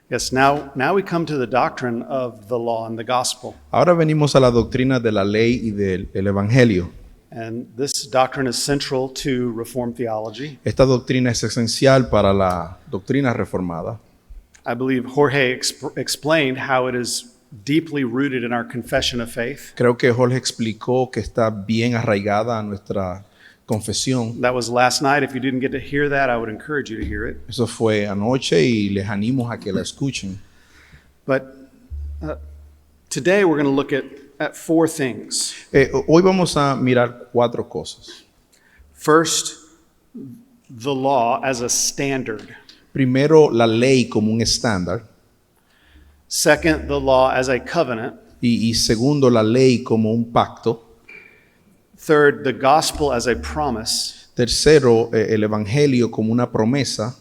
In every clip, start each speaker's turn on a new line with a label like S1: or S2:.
S1: Yes, now we come to the doctrine of the law and the gospel.
S2: Ahora venimos a la doctrina de la ley y del el evangelio.
S1: And this doctrine is central to Reformed theology.
S2: Esta doctrina es esencial para la doctrina reformada.
S1: I believe Jorge explained how it is deeply rooted in our confession of faith.
S2: Creo que Jorge explicó que está bien arraigada a nuestra confesión.
S1: That was last night. If you didn't get to hear that, I would encourage you to hear it.
S2: Eso fue anoche y les animo a que la escuchen.
S1: But today we're going to look at four things.
S2: Hoy vamos a mirar 4 cosas.
S1: First, the law as a standard.
S2: Primero, la ley como un estándar.
S1: Second, the law as a covenant.
S2: Y segundo, la ley como un pacto.
S1: Third, the gospel as a promise.
S2: Tercero, el evangelio como una promesa.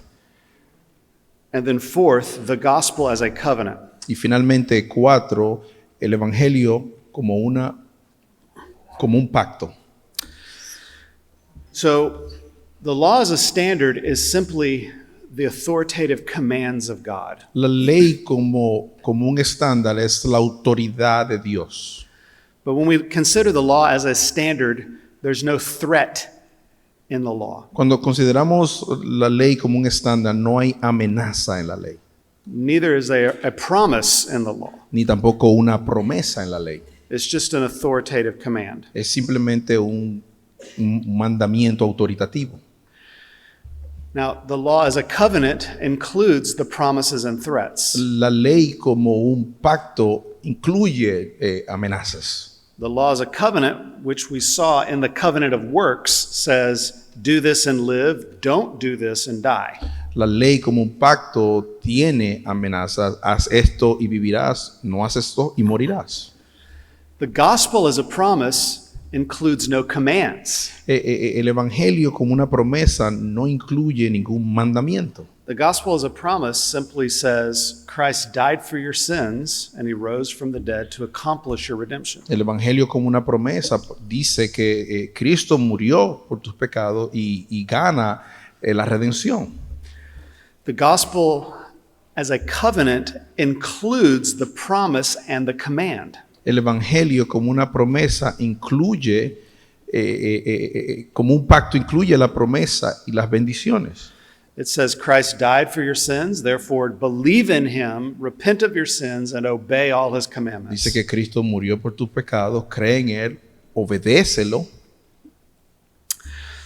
S1: And then fourth, the gospel as a covenant.
S2: Y finalmente, 4, el evangelio como un pacto.
S1: So, the law as a standard is simply the authoritative commands of God.
S2: La ley como un estándar es la autoridad de Dios.
S1: But when we consider the law as a standard, there's no threat in the law.
S2: Cuando consideramos la ley como un estándar, no hay amenaza en la ley,
S1: Neither is there a promise in the law.
S2: ni tampoco una promesa en la ley.
S1: It's just an authoritative command.
S2: Es simplemente un mandamiento autoritativo.
S1: Now, the law as a covenant includes the promises and threats.
S2: La ley como un pacto incluye amenazas.
S1: The law as a covenant, which we saw in the covenant of works, says, do this and live, don't do this and die.
S2: La ley como un pacto tiene amenazas. Haz esto y vivirás, no haces esto y morirás.
S1: The gospel as a promise includes no commands.
S2: El evangelio como una promesa no incluye ningún mandamiento.
S1: The gospel as a promise simply says, Christ died for your sins and he rose from the dead to accomplish your redemption.
S2: El evangelio como una promesa dice que Cristo murió por tus pecados y gana la redención.
S1: The gospel as a covenant includes the promise and the command.
S2: El evangelio como una promesa incluye, como un pacto incluye la promesa y las bendiciones.
S1: It says Christ died for your sins, therefore believe in him, repent of your sins, and obey all his commandments.
S2: Dice que Cristo murió por tus pecados, cree en él, obedécelo.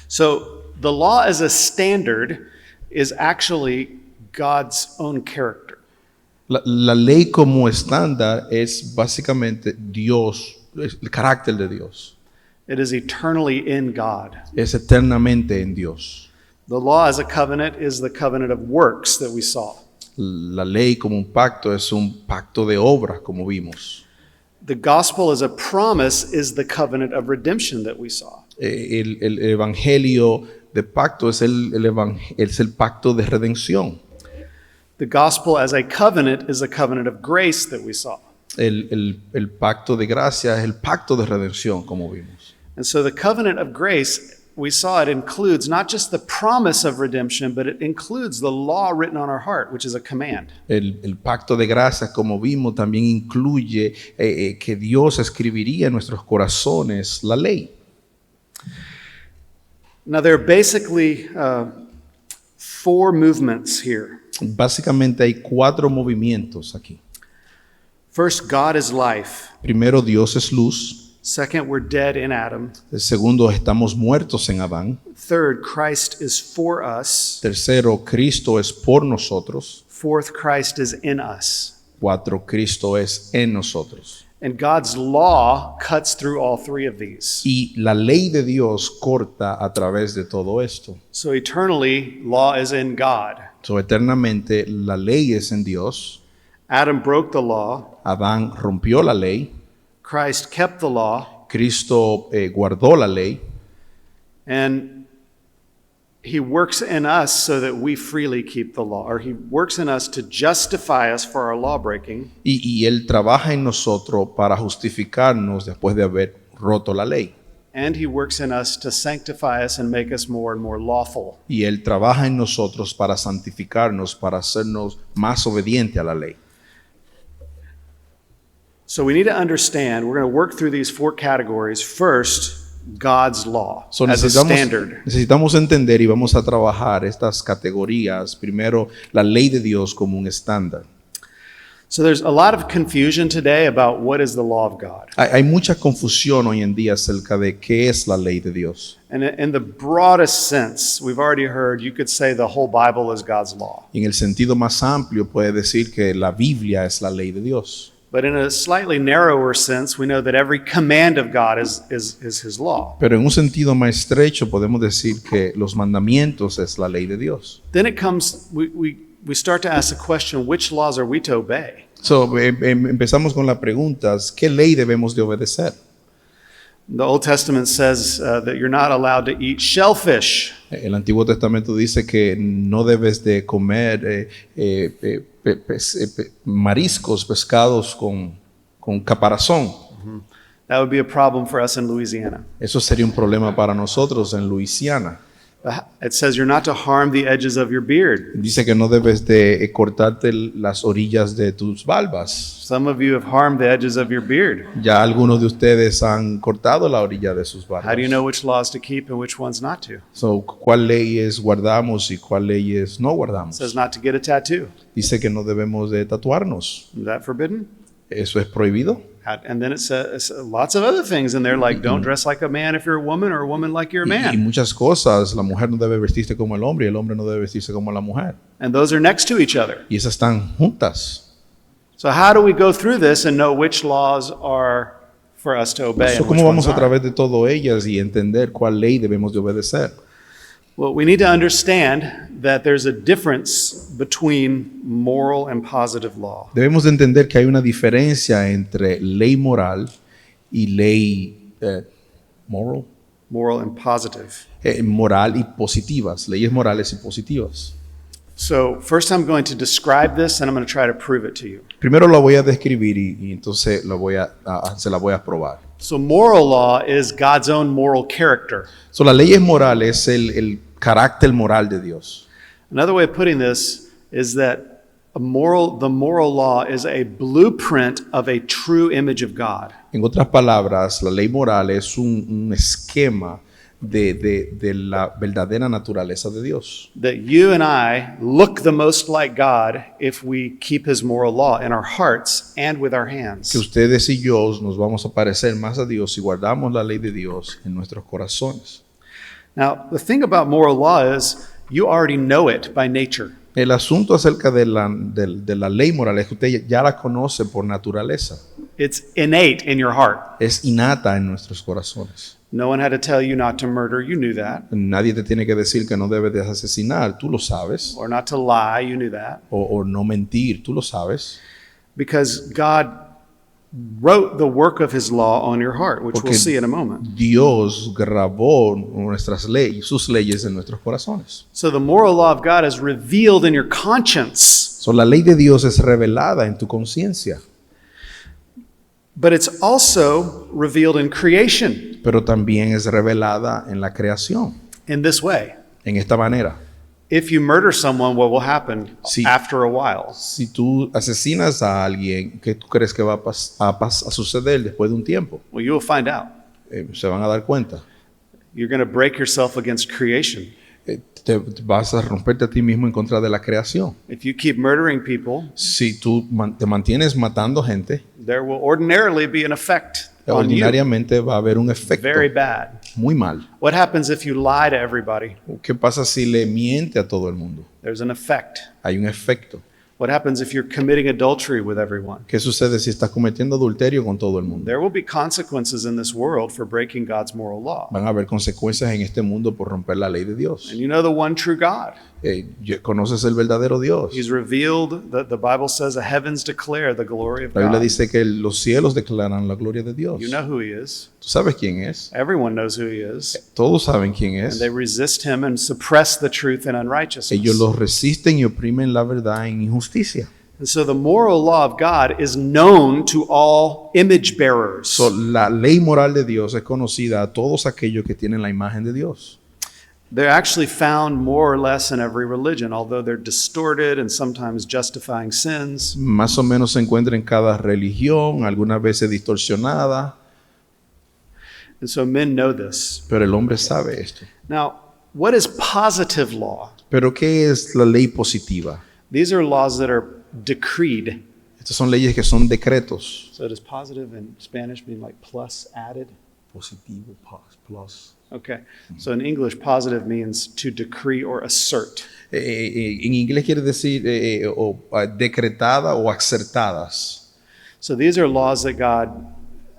S1: So the law as a standard is actually God's own character.
S2: La ley como estándar es básicamente Dios, el carácter de Dios.
S1: It is eternally in God.
S2: Es eternamente en Dios.
S1: The law as a covenant is the covenant of works that we saw.
S2: La ley como un pacto es un pacto de obras, como vimos.
S1: The gospel as a promise is the covenant of redemption that we saw.
S2: El evangelio de pacto es el pacto de redención.
S1: The gospel as a covenant is a covenant of grace that we saw.
S2: El pacto de gracia es el pacto de redención, como vimos.
S1: And so the covenant of grace, we saw it includes not just the promise of redemption, but it includes the law written on our heart, which is a command.
S2: El pacto de gracia, como vimos, también incluye que Dios escribiría en nuestros corazones la ley.
S1: Now, there are basically 4 movements here.
S2: Básicamente hay 4 movimientos aquí.
S1: First, God is life.
S2: Primero, Dios es luz.
S1: Second, we're dead in Adam.
S2: El segundo, estamos muertos en Adán.
S1: Third, Christ is for us.
S2: Tercero, Cristo es por nosotros.
S1: Fourth, Christ is in us.
S2: 4, Cristo es en nosotros.
S1: And God's law cuts through all 3 of these.
S2: Y la ley de Dios corta a través de todo esto.
S1: So eternally, law is in God.
S2: So, eternamente, la ley es en Dios.
S1: Adam broke the law.
S2: Adán rompió la ley.
S1: Christ kept the law.
S2: Cristo guardó la ley.
S1: And he works in us so that we freely keep the law. Or he works in us to justify us for our law breaking.
S2: Y Él trabaja en nosotros para justificarnos después de haber roto la ley.
S1: and he works in us to sanctify us and make us more and more lawful.
S2: Y Él trabaja en nosotros para santificarnos, para hacernos más obedientes a la ley.
S1: So we need to understand, we're going to work through these 4 categories. First, God's law
S2: So,
S1: as a standard.
S2: necesitamos entender y vamos a trabajar estas categorías. Primero, la ley de Dios como un estándar.
S1: So there's a lot of confusion today about what is the law of God.
S2: Hay mucha confusión hoy en día acerca de qué es la ley de Dios.
S1: And in the broadest sense, we've already heard, you could say the whole Bible is God's law.
S2: En el sentido más amplio puede decir que la Biblia es la ley de Dios.
S1: But in a slightly narrower sense, we know that every command of God is his law.
S2: Pero en un sentido más estrecho podemos decir que los mandamientos es la ley de Dios.
S1: Then it comes, we start to ask the question, which laws are we to obey?
S2: So, empezamos con las preguntas, ¿qué ley debemos de obedecer?
S1: The Old Testament says that you're not allowed to eat shellfish.
S2: El Antiguo Testamento dice que no debes de comer mariscos, pescados con caparazón.
S1: That would be a problem for us in Louisiana.
S2: Eso sería un problema para nosotros en Luisiana.
S1: It says you're not to harm the edges of your beard.
S2: Dice que no debes de cortarte las orillas de tus barbas.
S1: Some of you have harmed the edges of your beard.
S2: Ya algunos de ustedes han cortado la orilla de sus
S1: How do you
S2: barbas.
S1: know which laws to keep and which ones not to? It
S2: So, ¿cuál leyes guardamos y cuál leyes no
S1: says
S2: guardamos?
S1: not to get a tattoo.
S2: Dice que no debemos de tatuarnos.
S1: Is that forbidden?
S2: ¿Eso es prohibido?
S1: And then it says lots of other things in there, like don't dress like a man if you're a woman, or a woman like you're a
S2: Y
S1: man.
S2: muchas cosas. La mujer no debe vestirse como el hombre y el hombre no debe vestirse como la mujer.
S1: And those are next to each other.
S2: Y esas están juntas.
S1: So how do we go through this and know which laws are for us to obey
S2: So,
S1: and which
S2: ¿cómo
S1: ones
S2: vamos a
S1: aren't?
S2: través de todo ellas y entender cuál ley debemos de obedecer?
S1: Well, we need to understand that there's a difference between moral and positive law.
S2: Debemos de entender que hay una diferencia entre ley moral y ley moral,
S1: Moral and positive.
S2: Moral y positivas, leyes morales y positivas.
S1: So first I'm going to describe this and I'm going to try to prove it to you.
S2: Primero la voy a describir y entonces se la voy a probar.
S1: So moral law is God's own moral character.
S2: So, la ley moral es el carácter moral de Dios.
S1: Another way of putting this is that the moral law is a blueprint of a true image of God.
S2: En otras palabras, la ley moral es un esquema de la verdadera naturaleza de Dios.
S1: That you and I look the most like God if we keep his moral law in our hearts and with our hands.
S2: Que ustedes y yo nos vamos a parecer más a Dios si guardamos la ley de Dios en nuestros corazones.
S1: Now, the thing about moral law is you already know it by nature.
S2: El asunto acerca de la ley moral es que usted ya la conoce por naturaleza.
S1: It's innate in your heart.
S2: Es innata en nuestros corazones.
S1: No one had to tell you not to murder, you knew that.
S2: Nadie te tiene que decir que no debes de asesinar, tú lo sabes.
S1: Or not to lie, you knew that.
S2: O no mentir, tú lo sabes.
S1: Because God wrote the work of his law on your heart, which
S2: Porque
S1: we'll see in a moment.
S2: Dios grabó nuestras leyes, sus leyes en nuestros corazones.
S1: So the moral law of God is revealed in your conscience,
S2: So, la ley de Dios es revelada en tu conciencia,
S1: but it's also revealed in creation
S2: pero también es revelada en la creación.
S1: in this way.
S2: En esta manera,
S1: If you murder someone, what will happen
S2: Sí.
S1: after a while?
S2: si tú asesinas a alguien, ¿qué tú crees que va a suceder después de un tiempo?
S1: Well, you will find out.
S2: Se van a dar cuenta.
S1: You're going to break yourself against creation.
S2: Te vas a romperte a ti mismo en contra de la creación.
S1: If you keep murdering people,
S2: Si tú te mantienes matando gente,
S1: there will ordinarily be an effect on you.
S2: ordinariamente va a haber un efecto
S1: Very bad.
S2: muy mal.
S1: What happens if you lie to everybody?
S2: ¿Qué pasa si le miente a todo el mundo?
S1: There's an effect.
S2: Hay un efecto.
S1: What happens if you're committing adultery with everyone?
S2: ¿Qué sucede si estás cometiendo adulterio con todo el mundo?
S1: There will be consequences in this world for breaking God's moral law.
S2: Van a haber consecuencias en este mundo por romper la ley de Dios.
S1: And you know the one true God.
S2: ¿Conoces el verdadero Dios?
S1: He's revealed, the Bible says, the heavens declare the glory of
S2: La Biblia
S1: God.
S2: dice que los cielos declaran la gloria de Dios.
S1: You know who he is.
S2: ¿Tú sabes quién es?
S1: Everyone knows who he is.
S2: Todos saben quién
S1: And
S2: es.
S1: they resist him and suppress the truth in
S2: Ellos
S1: unrighteousness.
S2: los resisten y oprimen la verdad en injusticia.
S1: And so the moral law of God is known to all image bearers.
S2: So, la ley moral de Dios es conocida a todos aquellos que tienen la imagen de Dios.
S1: They're actually found more or less in every religion, although they're distorted and sometimes justifying sins.
S2: Más o menos se encuentra en cada religión, algunas veces distorsionada,
S1: And so men know this.
S2: pero el hombre sabe esto.
S1: Now, what is positive law?
S2: Pero ¿qué es la ley positiva?
S1: These are laws that are decreed.
S2: Estas son leyes que son decretos.
S1: So does positive in Spanish mean like plus added?
S2: Positivo, plus.
S1: Okay. So in English, positive means to decree or assert.
S2: En inglés quiere decir decretada o acertadas.
S1: So these are laws that God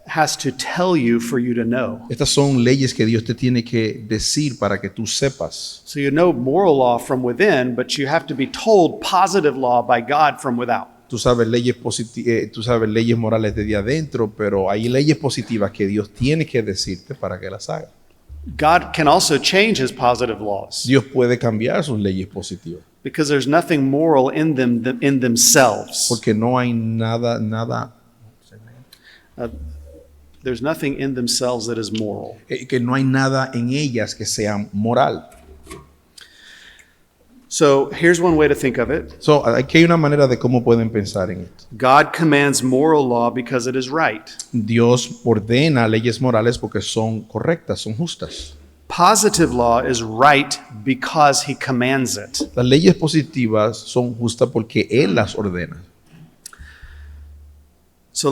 S1: has to tell you for you to know.
S2: Estas son leyes que Dios te tiene que decir para que tú sepas.
S1: So you know moral law from within, but you have to be told positive law by God from without.
S2: Tú sabes leyes morales desde adentro, pero hay leyes positivas que Dios tiene que decirte para que las hagas.
S1: God can also change his positive laws
S2: Dios puede cambiar sus leyes positivas,
S1: because there's nothing moral in them in themselves.
S2: porque no hay nada
S1: There's nothing in themselves that is moral.
S2: que no hay nada en ellas que sea moral.
S1: So here's one way to think of it.
S2: So, aquí hay una manera de cómo pueden pensar en esto.
S1: God commands moral law because it is right.
S2: Dios ordena leyes morales porque son correctas, son justas.
S1: Positive law is right because he commands it.
S2: Las leyes positivas son justas porque Él las ordena.
S1: So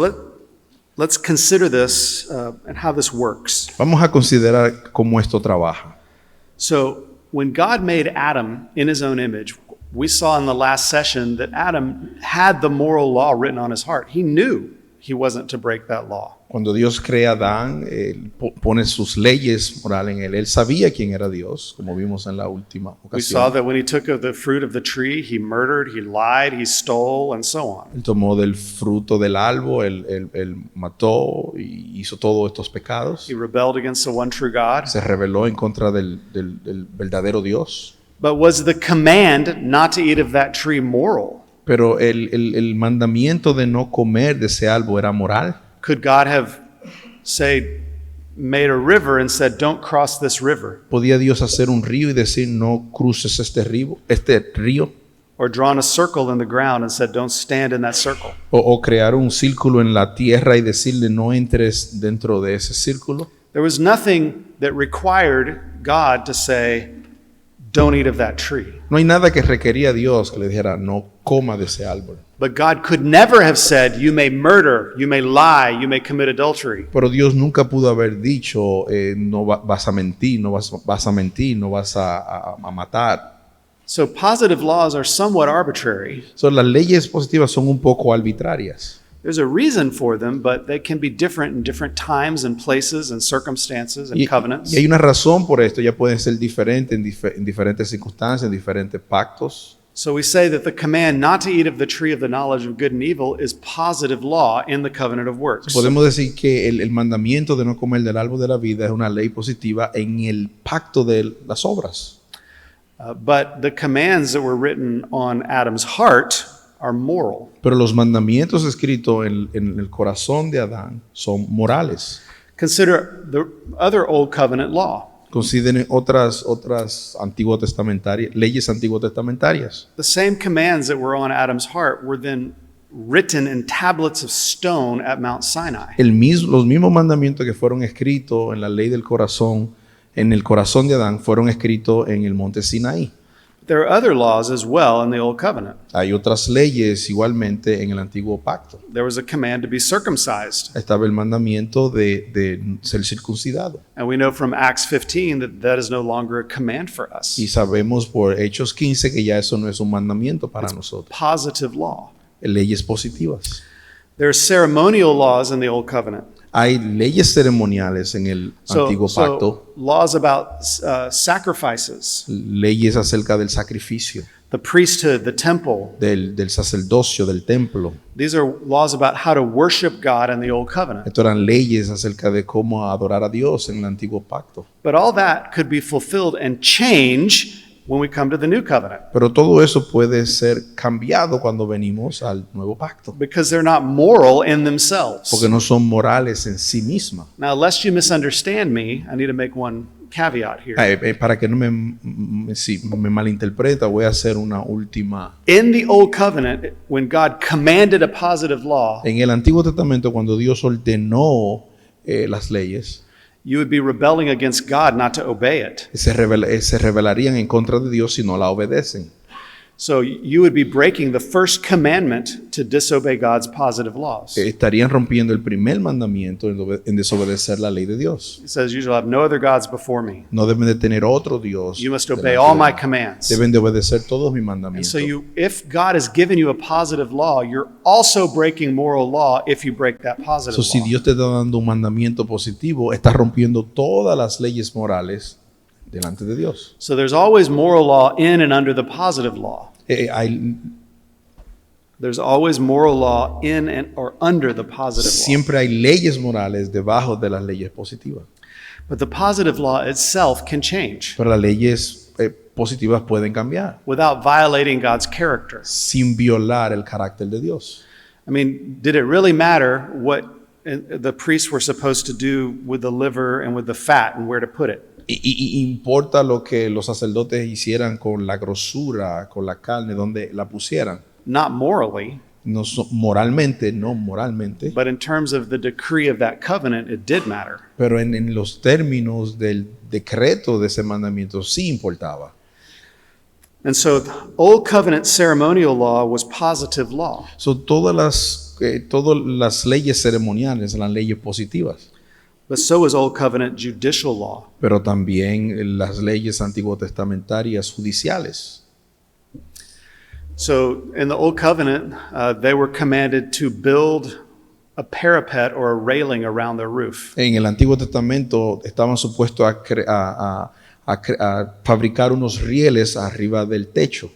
S1: let's consider this and how this works.
S2: Vamos a considerar cómo esto trabaja.
S1: So when God made Adam in his own image, we saw in the last session that Adam had the moral law written on his heart. He knew he wasn't to break that law.
S2: Cuando Dios crea a Adán, Él pone sus leyes morales en él. Él sabía quién era Dios, como vimos en la última
S1: We saw
S2: ocasión.
S1: that when he took of the fruit of the tree, he murdered, he lied, he stole, and so on.
S2: Él tomó del fruto del árbol, él mató y hizo todos estos pecados.
S1: He rebelled against the one true God.
S2: Se rebeló en contra del verdadero Dios.
S1: But was the command not to eat of that tree moral?
S2: Pero el mandamiento de no comer de ese árbol era moral.
S1: Could God have, say, made a river and said, don't cross this river?
S2: ¿Podía Dios hacer un río y decir no cruces este río?
S1: Or drawn a circle in the ground and said, don't stand in that circle?
S2: O crear un círculo en la tierra y decirle no entres dentro de ese círculo?
S1: There was nothing that required God to say, don't eat of that tree.
S2: No hay nada que requería a Dios que le dijera no coma de ese árbol.
S1: But God could never have said, you may murder, you may lie, you may commit adultery.
S2: Pero Dios nunca pudo haber dicho no vas a mentir, no vas a mentir, no vas a matar.
S1: So positive laws are somewhat arbitrary.
S2: So, las leyes positivas son un poco arbitrarias.
S1: There's a reason for them, but they can be different in different times and places and circumstances and covenants.
S2: Y hay una razón por esto, ya pueden ser diferentes en diferentes circunstancias, en diferentes pactos.
S1: So we say that the command not to eat of the tree of the knowledge of good and evil is positive law in the covenant of works.
S2: Podemos decir que el mandamiento de no comer del árbol de la vida es una ley positiva en el pacto de las obras.
S1: But the commands that were written on Adam's heart are moral.
S2: Pero los mandamientos escritos en el corazón de Adán son morales.
S1: Consider the other old covenant law.
S2: Consideren otras antiguo testamentarias, leyes antiguo testamentarias.
S1: The same commands that were on Adam's heart were then written in tablets of stone at Mount Sinai.
S2: Los mismos mandamientos que fueron escritos en la ley del corazón, en el corazón de Adán, fueron escritos en el monte Sinaí.
S1: There are other laws as well in the Old Covenant.
S2: Hay otras leyes igualmente en el antiguo pacto.
S1: There was a command to be circumcised.
S2: Estaba el mandamiento de ser circuncidado.
S1: And we know from Acts 15 that that is no longer a command for us.
S2: Y sabemos por Hechos 15 que ya eso no es un mandamiento para nosotros.
S1: Positive law.
S2: Leyes positivas.
S1: There are ceremonial laws in the Old Covenant.
S2: Hay leyes ceremoniales en el antiguo pacto.
S1: Laws about sacrifices,
S2: Leyes acerca del sacrificio,
S1: the priesthood, the temple.
S2: del sacerdocio, del templo.
S1: These are laws about how to worship God in the Old Covenant.
S2: Estas eran leyes acerca de cómo adorar a Dios en el antiguo pacto.
S1: But all that could be fulfilled and change when we come to the new covenant
S2: Pero todo eso puede ser cambiado cuando venimos al nuevo pacto,
S1: because they're not moral in themselves.
S2: porque no son morales en sí mismas.
S1: Now, lest you misunderstand me, I need to make one caveat here.
S2: Para que no si me malinterpreta, voy a hacer una última.
S1: In the Old Covenant, when God commanded a positive law,
S2: En el Antiguo Testamento, cuando Dios ordenó las leyes,
S1: you would be rebelling against God not to obey it.
S2: se rebelarían en contra de Dios si no la obedecen.
S1: So you would be breaking the first commandment to disobey God's positive laws.
S2: Estarían rompiendo el primer mandamiento en desobedecer la ley de Dios.
S1: It says, "You shall have no other gods before me.
S2: No deben de tener otro Dios.
S1: You must obey
S2: delante
S1: all
S2: de
S1: my
S2: mí.
S1: commands."
S2: Deben de obedecer todos mis
S1: And
S2: mandamientos.
S1: so if God has given you a positive law, you're also breaking moral law if you break that positive
S2: So, si
S1: law.
S2: Dios te está dando un mandamiento positivo, estás rompiendo todas las leyes morales delante de Dios.
S1: So there's always moral law in and under the positive law. There's always moral law in and or under the positive law.
S2: Siempre hay leyes morales debajo de las leyes positivas.
S1: But the positive law itself can change
S2: Pero las leyes positivas pueden cambiar
S1: without violating God's character.
S2: sin violar el carácter de Dios.
S1: I mean, did it really matter what the priests were supposed to do with the liver and with the fat and where to put it?
S2: Y importa lo que los sacerdotes hicieran con la grosura, con la carne, donde la pusieran.
S1: Not morally,
S2: No moralmente,
S1: but in terms of the decree of that covenant, it did matter.
S2: pero en los términos del decreto de ese mandamiento sí importaba.
S1: And so the Old Covenant ceremonial law was positive law.
S2: So, todas las leyes ceremoniales eran leyes positivas,
S1: But so is Old Covenant judicial law.
S2: pero también las leyes antiguotestamentarias judiciales.
S1: So in the Old Covenant, they were commanded to build a parapet or a railing around their roof.
S2: En el Antiguo Testamento estaban supuestos a fabricar unos rieles arriba del techo.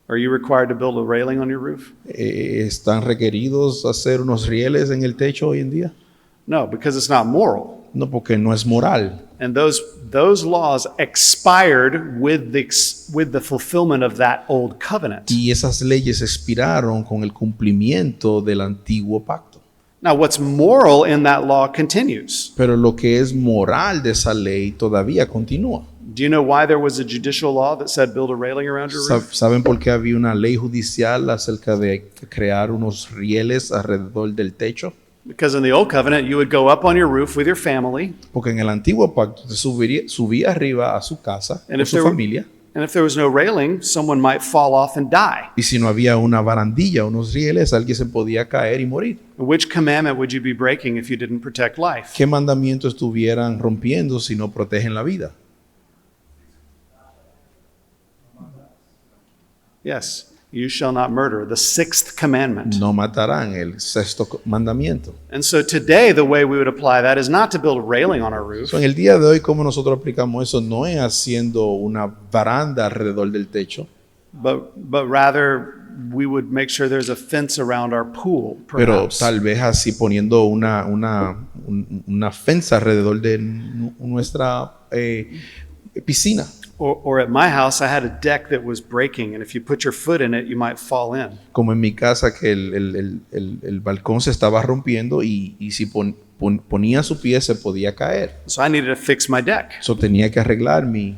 S1: Are you required to build a railing on your roof?
S2: ¿Están requeridos hacer unos rieles en el techo hoy en día?
S1: No, because it's not moral.
S2: No, porque no es moral.
S1: And those laws expired with the fulfillment of that Old Covenant.
S2: Y esas leyes expiraron con el cumplimiento del antiguo pacto.
S1: Now, what's moral in that law continues.
S2: Pero lo que es moral de esa ley todavía continúa.
S1: Do you know why there was a judicial law that said build a railing around your roof?
S2: ¿Saben por qué había una ley judicial acerca de crear unos rieles alrededor del techo?
S1: Because in the Old Covenant, you would go up on your roof with your family,
S2: Porque en el antiguo pacto te subía arriba a su casa
S1: And
S2: con
S1: if
S2: su
S1: there were-
S2: familia.
S1: and if there was no railing, someone might fall off and die.
S2: Y si no había una barandilla, unos rieles, alguien se podía caer y morir.
S1: Which commandment would you be breaking if you didn't protect life?
S2: ¿Qué mandamiento estuvieran rompiendo si no protegen la vida?
S1: Yes, you shall not murder, the sixth commandment.
S2: No matarán, el sexto mandamiento.
S1: And so today, the way we would apply that is not to build a railing on our roof,
S2: So, en el día de hoy, ¿cómo nosotros aplicamos eso? No es haciendo una baranda alrededor del techo,
S1: but rather we would make sure there's a fence around our pool,
S2: pero
S1: perhaps.
S2: tal vez así poniendo una fensa alrededor de nuestra piscina.
S1: Or at my house, I had a deck that was breaking, and if you put your foot in it, you might fall in.
S2: Como en mi casa, que el balcón se estaba rompiendo y si ponía su pie se podía caer.
S1: So I needed to fix my deck.
S2: So, tenía que arreglar mi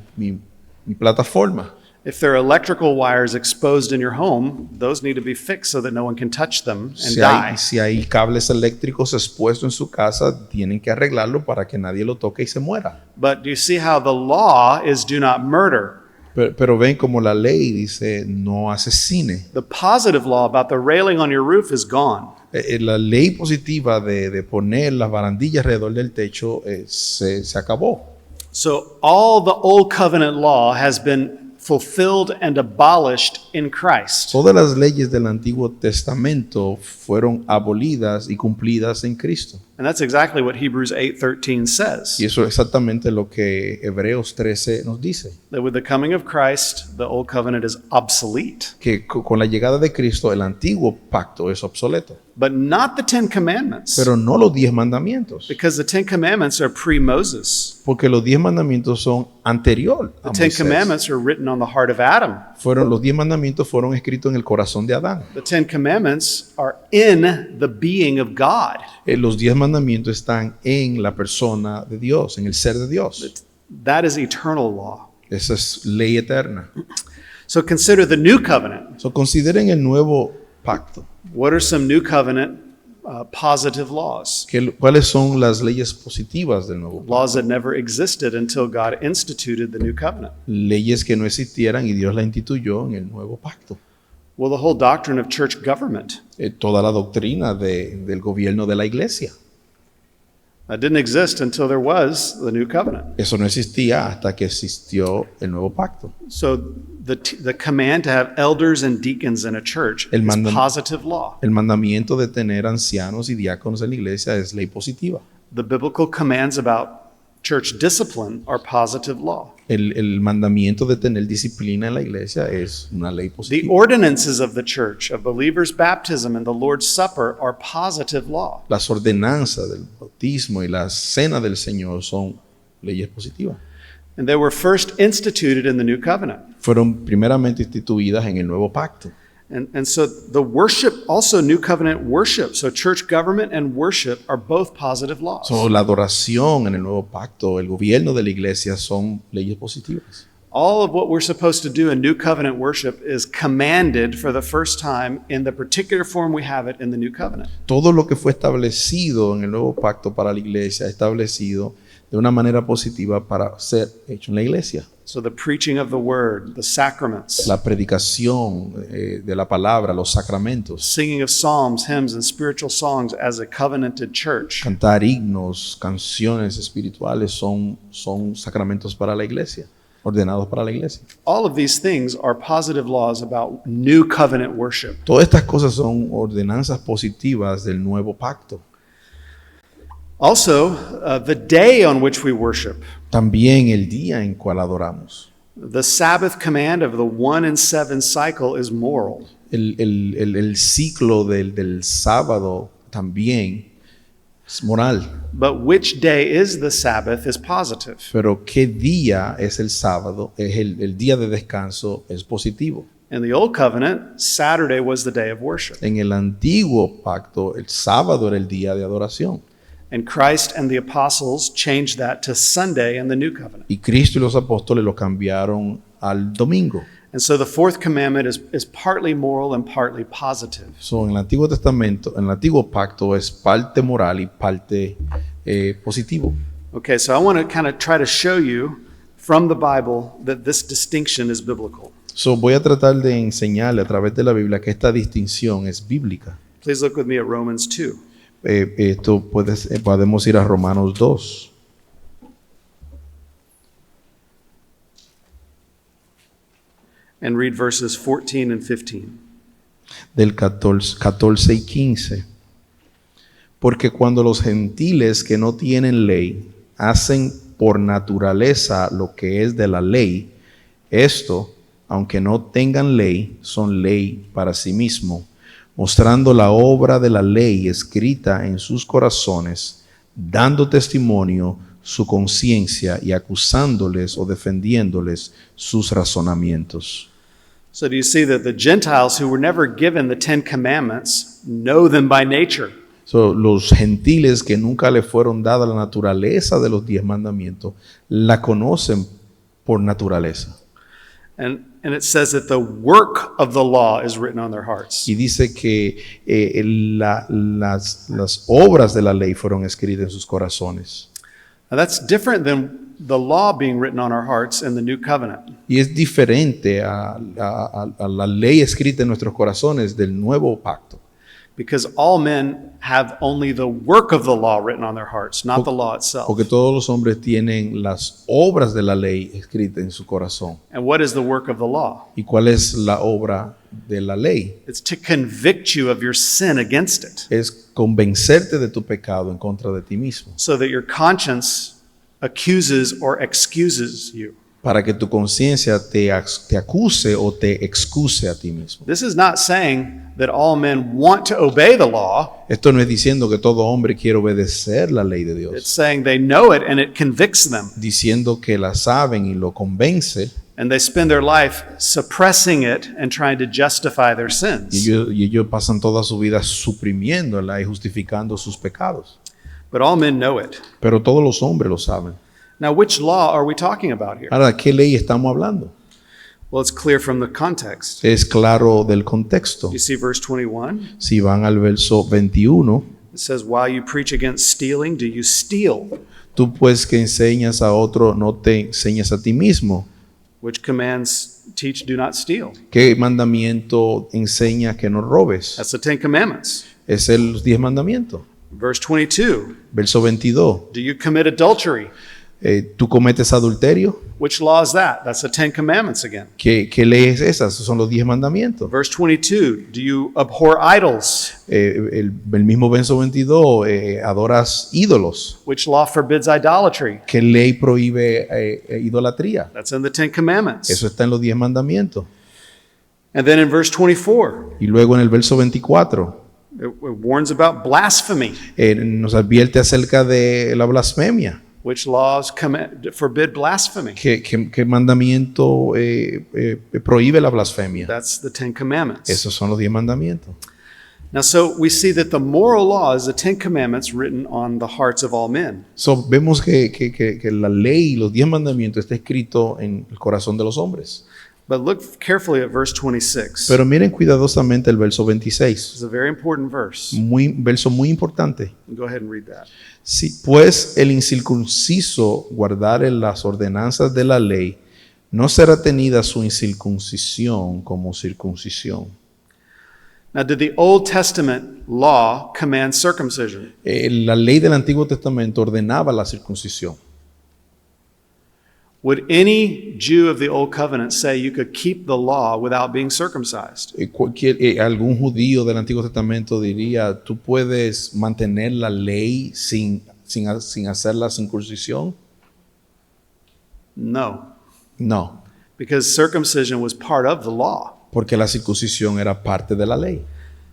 S2: plataforma.
S1: If there are electrical wires exposed in your home, those need to be fixed so that no one can touch them and die.
S2: Si hay cables eléctricos expuestos en su casa, tienen que arreglarlo para que nadie lo toque y se muera.
S1: But do you see how the law is do not murder?
S2: Pero ven como la ley dice no asesine.
S1: The positive law about the railing on your roof is gone.
S2: La ley positiva de poner las barandillas alrededor del techo se acabó.
S1: So all the old covenant law has been fulfilled and abolished in Christ.
S2: Todas las leyes del Antiguo Testamento fueron abolidas y cumplidas en Cristo.
S1: And that's exactly what Hebrews 8:13 says.
S2: Y eso es exactamente lo que Hebreos 13 nos dice.
S1: That with the coming of Christ, the old covenant is obsolete.
S2: Que con la llegada de Cristo el antiguo pacto es obsoleto.
S1: but not the Ten Commandments,
S2: pero no los 10 mandamientos,
S1: because the Ten Commandments are pre-Moses.
S2: porque los 10 mandamientos son anterior a
S1: The Ten
S2: Moisés.
S1: Commandments are written on the heart of Adam.
S2: Los 10 mandamientos fueron escritos en el corazón de Adán.
S1: The Ten Commandments are in the being of God.
S2: Los 10 mandamientos están en la persona de Dios, en el ser de Dios.
S1: That is eternal law.
S2: Esa es ley eterna.
S1: So consider the new covenant.
S2: So, consideren el nuevo pacto.
S1: What are some new covenant positive laws?
S2: ¿Cuáles son las leyes positivas del nuevo pacto?
S1: Laws that never existed until God instituted the new covenant.
S2: Leyes que no existieran y Dios la instituyó en el nuevo pacto.
S1: Well, the whole doctrine of church government.
S2: Toda la doctrina del gobierno de la iglesia.
S1: That didn't exist until there was the new covenant.
S2: Eso no existía hasta que existió el nuevo pacto.
S1: So the command to have elders and deacons in a church is positive law.
S2: El mandamiento de tener ancianos y diáconos en la iglesia es ley positiva.
S1: The biblical commands about church discipline are positive law.
S2: El mandamiento de tener disciplina en la iglesia es una ley
S1: The
S2: positiva.
S1: ordinances of the church, of believers' baptism and the Lord's Supper, are positive law.
S2: Las ordenanzas del bautismo y la cena del Señor son leyes positivas.
S1: And they were first instituted in the new covenant.
S2: Fueron primeramente instituidas en el nuevo pacto.
S1: And so the worship, also new covenant worship, so church government and worship are both positive laws.
S2: So, la adoración en el nuevo pacto, el gobierno de la iglesia son leyes positivas.
S1: All of what we're supposed to do in new covenant worship is commanded for the first time in the particular form we have it in the new covenant.
S2: Todo lo que fue establecido en el nuevo pacto para la iglesia, establecido de una manera positiva para ser hecho en la iglesia.
S1: So the preaching of the word, the sacraments,
S2: La predicación de la palabra, los sacramentos,
S1: singing of psalms, hymns, and spiritual songs as a covenanted church.
S2: cantar himnos, canciones espirituales son sacramentos para la iglesia, ordenados para la iglesia.
S1: All of these things are positive laws about new covenant worship.
S2: Todas estas cosas son ordenanzas positivas del nuevo pacto.
S1: Also, the day on which we worship,
S2: También el día en cual adoramos.
S1: the Sabbath command of the 1 and 7 cycle is moral.
S2: El ciclo del sábado también es moral.
S1: But which day is the Sabbath is positive.
S2: Pero ¿qué día es el sábado? Es el día de descanso es positivo.
S1: In the Old Covenant, Saturday was the day of worship.
S2: En el antiguo pacto, el sábado era el día de adoración.
S1: And Christ and the apostles changed that to Sunday in the New Covenant.
S2: Y Cristo y los apóstoles lo cambiaron al domingo.
S1: And so the fourth commandment is partly moral and partly positive.
S2: So, en el Antiguo Testamento, en el antiguo pacto es parte moral y parte positivo.
S1: Okay, so I want to kind of try to show you from the Bible that this distinction is biblical.
S2: So, voy a tratar de enseñarle a través de la Biblia que esta distinción es bíblica.
S1: Please look with me at Romans 2.
S2: Podemos ir a Romanos 2.
S1: And read verses 14 and 15.
S2: Del 14 y 15. Porque cuando los gentiles que no tienen ley hacen por naturaleza lo que es de la ley, esto, aunque no tengan ley, son ley para sí mismo, mostrando la obra de la ley escrita en sus corazones, dando testimonio su conciencia y acusándoles o defendiéndoles sus razonamientos.
S1: So do you see that the Gentiles who were never given the 10 commandments know them by nature?
S2: So, los gentiles que nunca le fueron dada la naturaleza de los 10 mandamientos, la conocen por naturaleza.
S1: And it says that the work of the law is written on their hearts.
S2: Y dice que las obras de la ley fueron escritas en sus corazones.
S1: Now that's different than the law being written on our hearts in the new covenant.
S2: Y es diferente a la ley escrita en nuestros corazones del nuevo pacto.
S1: Because all men have only the work of the law written on their hearts, not the law itself.
S2: Porque todos los hombres tienen las obras de la ley escritas en su corazón.
S1: And what is the work of the law?
S2: ¿Y cuál es la obra de la ley?
S1: It's to convict you of your sin against it,
S2: Es convencerte de tu pecado en contra de ti mismo,
S1: so that your conscience accuses or excuses you.
S2: para que tu conciencia te acuse o te excuse a ti mismo.
S1: This is not saying that all men want to obey the law.
S2: Esto no es diciendo que todo hombre quiere obedecer la ley de
S1: It's
S2: Dios,
S1: saying they know it and it convicts them.
S2: diciendo que la saben y lo convence,
S1: And they spend their life suppressing it and trying to justify their
S2: y
S1: sins.
S2: ellos pasan toda su vida suprimiéndola y justificando sus pecados.
S1: But all men know it.
S2: Pero todos los hombres lo saben.
S1: Now, which law are we talking about here?
S2: Ahora, ¿qué ley estamos hablando?
S1: Well, it's clear from the context.
S2: Es claro del contexto.
S1: You see verse 21?
S2: Si van al verso 21,
S1: It says, while you preach against stealing, do you steal?
S2: tú pues que enseñas a otro, no te enseñas a ti mismo.
S1: Which commands teach do not steal?
S2: ¿Qué mandamiento enseña que no robes?
S1: That's the Ten Commandments.
S2: Es los 10 mandamientos.
S1: Verse 22,
S2: Verso 22.
S1: do you commit adultery?
S2: ¿Tú cometes adulterio?
S1: Which law is that? That's the Ten Commandments again.
S2: ¿Qué ley es esa? Esos son los 10 mandamientos.
S1: Verse 22, do you abhor idols?
S2: El mismo verso 22, adoras ídolos.
S1: Which law forbids idolatry?
S2: ¿Qué ley prohíbe idolatría?
S1: That's in the Ten Commandments.
S2: Eso está en los 10 mandamientos.
S1: And then in verse 24,
S2: Y luego en el verso 24,
S1: it warns about blasphemy.
S2: nos advierte acerca de la blasfemia.
S1: Which laws forbid blasphemy?
S2: ¿Qué mandamiento prohíbe la blasfemia?
S1: That's the Ten Commandments.
S2: Esos son los 10 mandamientos.
S1: Now, so we see that the moral law is the Ten Commandments written on the hearts of all men.
S2: So, vemos que la ley, los 10 mandamientos, está escrito en el corazón de los hombres.
S1: But look carefully at verse 26.
S2: Pero miren cuidadosamente el verso 26.
S1: It's a very important verse.
S2: Verso muy importante.
S1: Go ahead and read that.
S2: Si pues el incircunciso guardare las ordenanzas de la ley, no será tenida su incircuncisión como circuncisión.
S1: Now, did the Old Testament law command circumcision?
S2: La ley del Antiguo Testamento ordenaba la circuncisión.
S1: Would any Jew of the Old Covenant say you could keep the law without being circumcised?
S2: Algún judío del Antiguo Testamento diría, ¿tú puedes mantener la ley sin hacer la circuncisión?
S1: No,
S2: No,
S1: because circumcision was part of the law.
S2: porque la circuncisión era parte de la ley.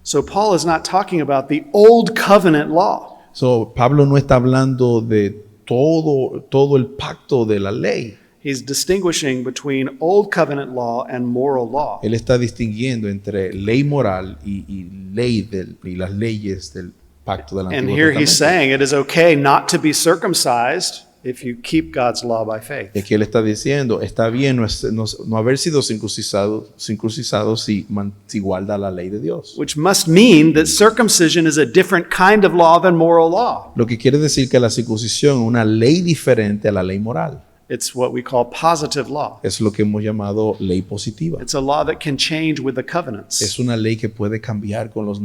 S1: So Paul is not talking about the Old Covenant law.
S2: So, Pablo no está hablando de todo el pacto de la ley.
S1: He's distinguishing between Old Covenant law and moral law.
S2: Él está distinguiendo entre ley moral y las leyes del pacto del
S1: And
S2: Antiguo
S1: here he's
S2: Testamento.
S1: saying it is okay not to be circumcised if you keep God's law by faith.
S2: Y aquí él está diciendo, está bien no haber sido circuncisado si guarda la ley de Dios.
S1: Which must mean that circumcision is a different kind of law than moral law.
S2: Lo que quiere decir que la circuncisión es una ley diferente a la ley moral.
S1: It's what we call positive law.
S2: Es lo que hemos llamado ley positiva.
S1: It's a law that can change with the covenants.
S2: Es una ley que puede cambiar con los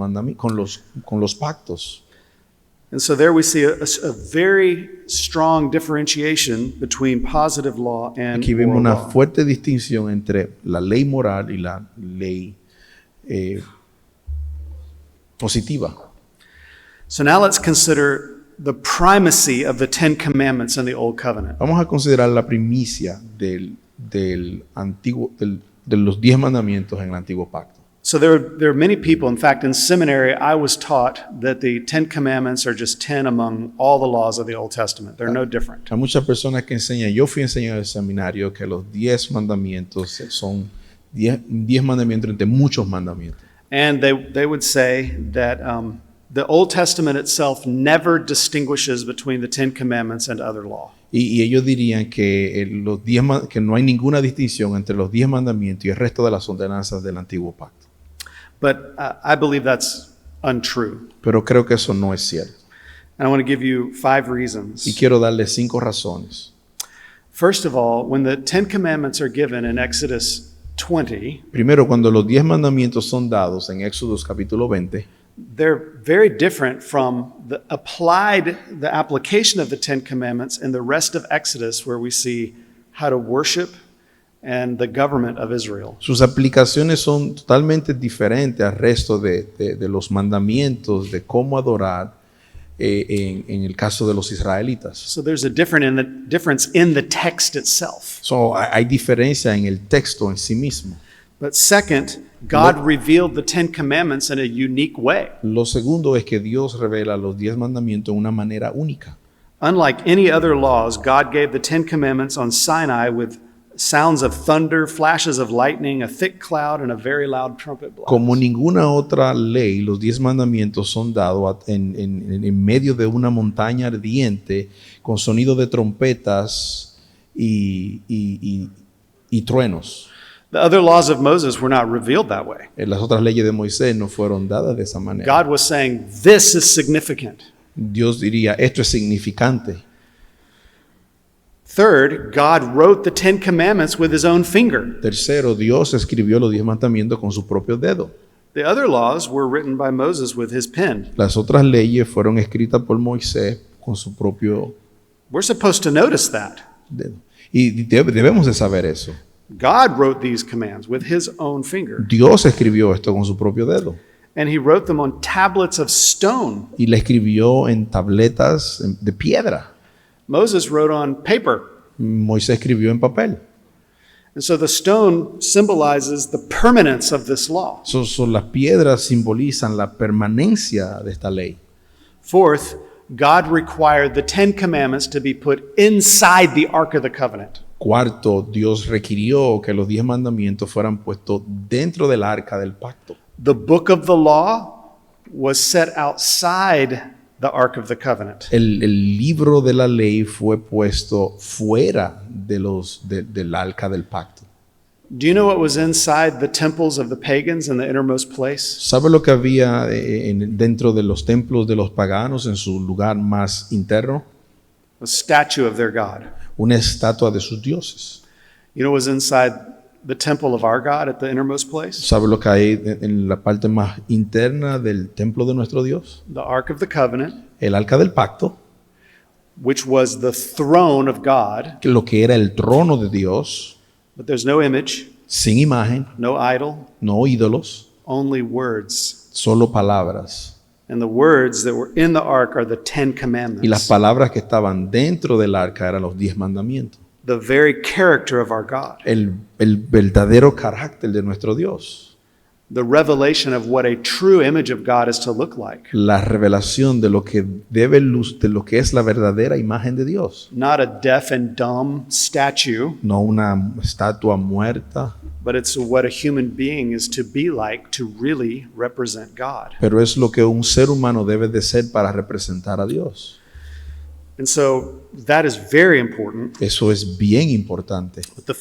S2: con los pactos.
S1: And so there we see a very strong differentiation between positive law and
S2: Aquí vemos
S1: moral
S2: una
S1: law.
S2: fuerte distinción entre la ley moral y la ley positiva.
S1: So now let's consider the primacy of the Ten Commandments in the Old Covenant.
S2: Vamos a considerar la primicia de los 10 mandamientos en el antiguo pacto.
S1: So there are many people, in fact, in seminary, I was taught that the Ten Commandments are just 10 among all the laws of the Old Testament. They're no different.
S2: Hay muchas personas que enseñan, yo fui enseñado en el seminario que los 10 mandamientos son 10 mandamientos entre muchos mandamientos.
S1: And they would say that the Old Testament itself never distinguishes between the Ten Commandments and other law.
S2: Y ellos dirían que, que no hay ninguna distinción entre los 10 mandamientos y el resto de las ordenanzas del antiguo pacto.
S1: But I believe that's untrue.
S2: Pero creo que eso no es cierto.
S1: And I want to give you 5
S2: Y
S1: reasons.
S2: quiero darle 5 razones.
S1: First of all, when the Ten Commandments are given in Exodus 20,
S2: Primero, cuando los 10 mandamientos son dados en Éxodo capítulo 20,
S1: they're very different from the application of the Ten Commandments in the rest of Exodus, where we see how to worship and the government of Israel.
S2: sus aplicaciones son totalmente diferentes al resto de los mandamientos de cómo adorar en el caso de los israelitas.
S1: So there's a difference in the text itself.
S2: So, hay diferencia en el texto en sí mismo.
S1: But second, God revealed the Ten Commandments in a unique way.
S2: Lo segundo es que Dios revela los 10 mandamientos de una manera única.
S1: Unlike any other laws, God gave the Ten Commandments on Sinai with sounds of thunder, flashes of lightning, a thick cloud, and a very loud trumpet blast.
S2: Como ninguna otra ley, los 10 mandamientos son dados en medio de una montaña ardiente con sonido de trompetas y truenos.
S1: The other laws of Moses were not revealed that way.
S2: Las otras leyes de Moisés no fueron dadas de esa manera.
S1: God was saying, this is significant.
S2: Dios diría, esto es significante.
S1: Third, God wrote the Ten Commandments with his own finger.
S2: Tercero, Dios escribió los 10 mandamientos con su propio dedo.
S1: The other laws were written by Moses with his pen.
S2: Las otras leyes fueron escritas por Moisés con su propio
S1: We're supposed to notice that.
S2: dedo. Y debemos de saber eso.
S1: God wrote these commands with his own finger.
S2: Dios escribió esto con su propio dedo.
S1: And he wrote them on tablets of stone.
S2: Y la escribió en tabletas de piedra.
S1: Moses wrote on paper.
S2: Moisés escribió en papel.
S1: And so the stone symbolizes the permanence of this law.
S2: Las piedras simbolizan la permanencia de esta ley.
S1: Fourth, God required the Ten Commandments to be put inside the Ark of the Covenant.
S2: Cuarto, Dios requirió que los 10 mandamientos fueran puestos dentro del arca del pacto.
S1: The book of the law was set outside the Ark of the Covenant.
S2: El libro de la ley fue puesto fuera del arca del pacto.
S1: Do you know what was inside the temples of the pagans in the innermost place?
S2: ¿Sabe lo que había dentro de los templos de los paganos en su lugar más interno?
S1: A statue of their God.
S2: Una estatua de sus dioses.
S1: You know what was inside the temple of our God at the innermost place?
S2: ¿Sabe lo que hay en la parte más interna del templo de nuestro Dios?
S1: The Ark of the Covenant,
S2: El arca del pacto,
S1: which was the throne of God,
S2: lo que era el trono de Dios,
S1: but there's no image,
S2: sin imagen,
S1: no idol,
S2: no ídolos,
S1: only words.
S2: solo palabras.
S1: And the words that were in the ark are the Ten
S2: Y las
S1: Commandments,
S2: palabras que estaban dentro del arca eran los 10 mandamientos.
S1: the very character of our God,
S2: El verdadero carácter de nuestro Dios.
S1: the revelation of what a true image of God is to look like.
S2: La revelación de lo que de lo que es la verdadera imagen de Dios.
S1: Not a deaf and dumb statue,
S2: No una estatua muerta,
S1: but it's what a human being is to be like to really represent God.
S2: pero es lo que un ser humano debe de ser para representar a Dios.
S1: And so that is very important.
S2: Eso es bien importante.
S1: But the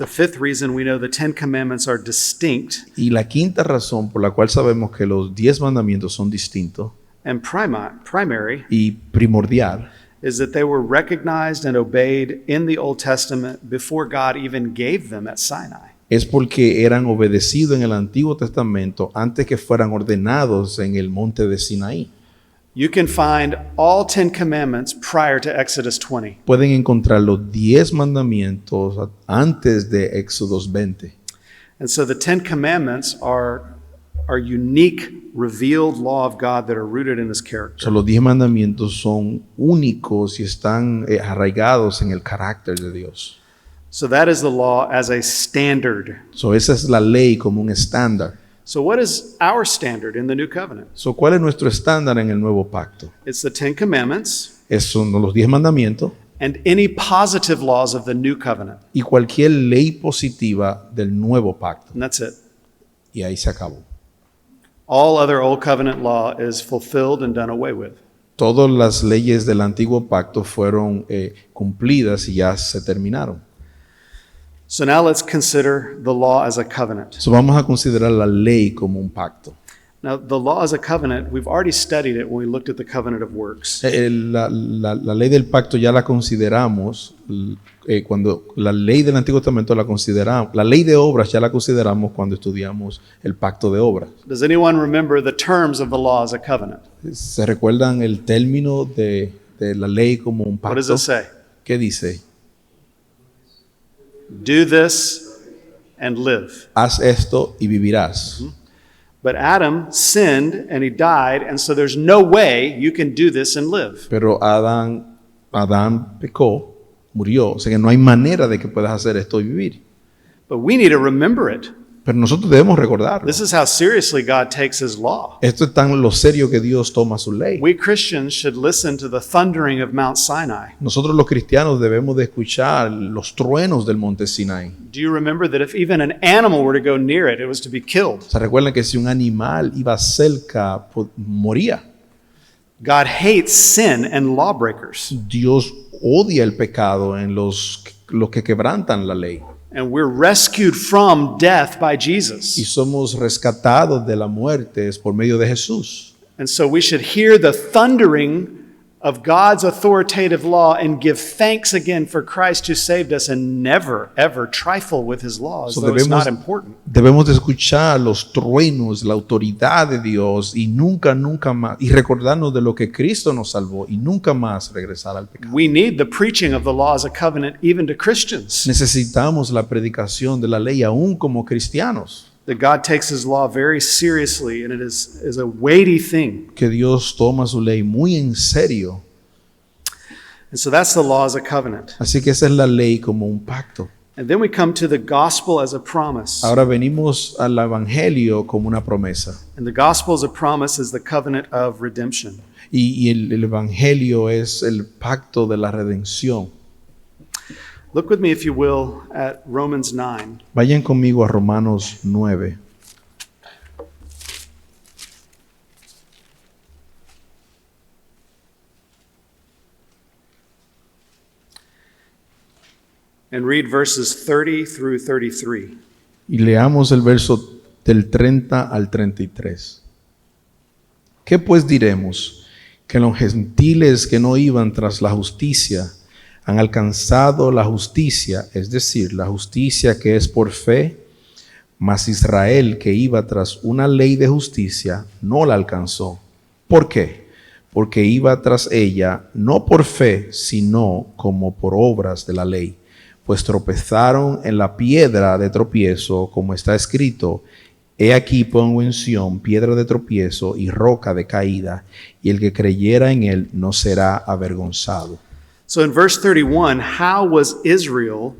S1: fifth reason we know the Ten Commandments are distinct
S2: Y la quinta razón por la cual sabemos que los 10 mandamientos son distintos
S1: and primary
S2: y primordial
S1: is that they were recognized and obeyed in the Old Testament before God even gave them at Sinai.
S2: es porque eran obedecidos en el Antiguo Testamento antes que fueran ordenados en el monte de Sinaí.
S1: You can find all 10 commandments prior to Exodus 20.
S2: Pueden encontrar los 10 mandamientos antes de Éxodos 20.
S1: And so the 10 commandments are unique, revealed law of God that are rooted in his character.
S2: Los 10 mandamientos son únicos y están arraigados en el carácter de Dios.
S1: So that is the law as a standard.
S2: Esa es la ley como un estándar.
S1: So what is our standard in the new covenant?
S2: ¿Cuál es nuestro estándar en el nuevo pacto?
S1: It's the 10 commandments
S2: Son los 10 mandamientos
S1: and any positive laws of the new covenant.
S2: y cualquier ley positiva del nuevo pacto.
S1: And that's it.
S2: Y ahí se acabó.
S1: All other old covenant law is fulfilled and done away with.
S2: Todas las leyes del antiguo pacto fueron cumplidas y ya se terminaron.
S1: So now let's consider the law as a covenant.
S2: Vamos a considerar la ley como un pacto.
S1: Now, the law as a covenant, we've already studied it when we looked at the covenant of works.
S2: La ley del pacto ya la consideramos cuando la ley del Antiguo Testamento la consideramos. La ley de obras ya la consideramos cuando estudiamos el pacto de obras.
S1: Does anyone remember the terms of the law as a covenant?
S2: ¿Se recuerdan el término de la ley como un
S1: What does
S2: pacto?
S1: it say?
S2: ¿Qué dice?
S1: Do this and live.
S2: Haz esto y vivirás.
S1: But Adam sinned and he died, and so there's no way you can do this and live.
S2: Pero Adán pecó, murió, o sea que no hay manera de que puedas hacer esto y vivir.
S1: But we need to remember it.
S2: Pero nosotros debemos recordarlo.
S1: This is how seriously God takes his law.
S2: Esto es tan lo serio que Dios toma su ley.
S1: We Christians should listen to the thundering of Mount Sinai.
S2: Nosotros los cristianos debemos de escuchar los truenos del monte Sinai.
S1: Do you remember that if even an animal were to go near it, it was to be killed?
S2: Se recuerdan que si un animal iba cerca, moría.
S1: God hates sin and lawbreakers.
S2: Dios odia el pecado en los que quebrantan la ley.
S1: And we're rescued from death by
S2: Y
S1: Jesus.
S2: somos rescatados de la muerte por medio de Jesús.
S1: And so we should hear the thundering of God's authoritative law and give thanks again for Christ who saved us and never, ever trifle with his law as
S2: So
S1: though it's
S2: debemos-
S1: not important.
S2: Debemos de escuchar los truenos, la autoridad de Dios y nunca más, y recordarnos de lo que Cristo nos salvó y nunca más regresar al pecado.
S1: We need the preaching of the law as a covenant even to Christians.
S2: Necesitamos la predicación de la ley aún como cristianos,
S1: That God takes his law very seriously and it is a weighty thing.
S2: que Dios toma su ley muy en serio.
S1: And so that's the law as a covenant.
S2: Así que esa es la ley como un pacto.
S1: And then we come to the gospel as a promise.
S2: Ahora venimos al evangelio como una promesa.
S1: And the gospel as a promise is the covenant of redemption.
S2: Y el evangelio es el pacto de la redención.
S1: Look with me, if you will, at Romans 9.
S2: Vayan conmigo a Romanos 9.
S1: And read verses 30 through 33.
S2: Y leamos el verso del 30 al 33. ¿Qué pues diremos? Que los gentiles que no iban tras la justicia han alcanzado la justicia, es decir, la justicia que es por fe, mas Israel que iba tras una ley de justicia no la alcanzó. ¿Por qué? Porque iba tras ella no por fe, sino como por obras de la ley. Pues tropezaron en la piedra de tropiezo, como está escrito: He aquí pongo en Sión piedra de tropiezo y roca de caída, y el que creyera en él no será avergonzado.
S1: So in verse 31, how was Israel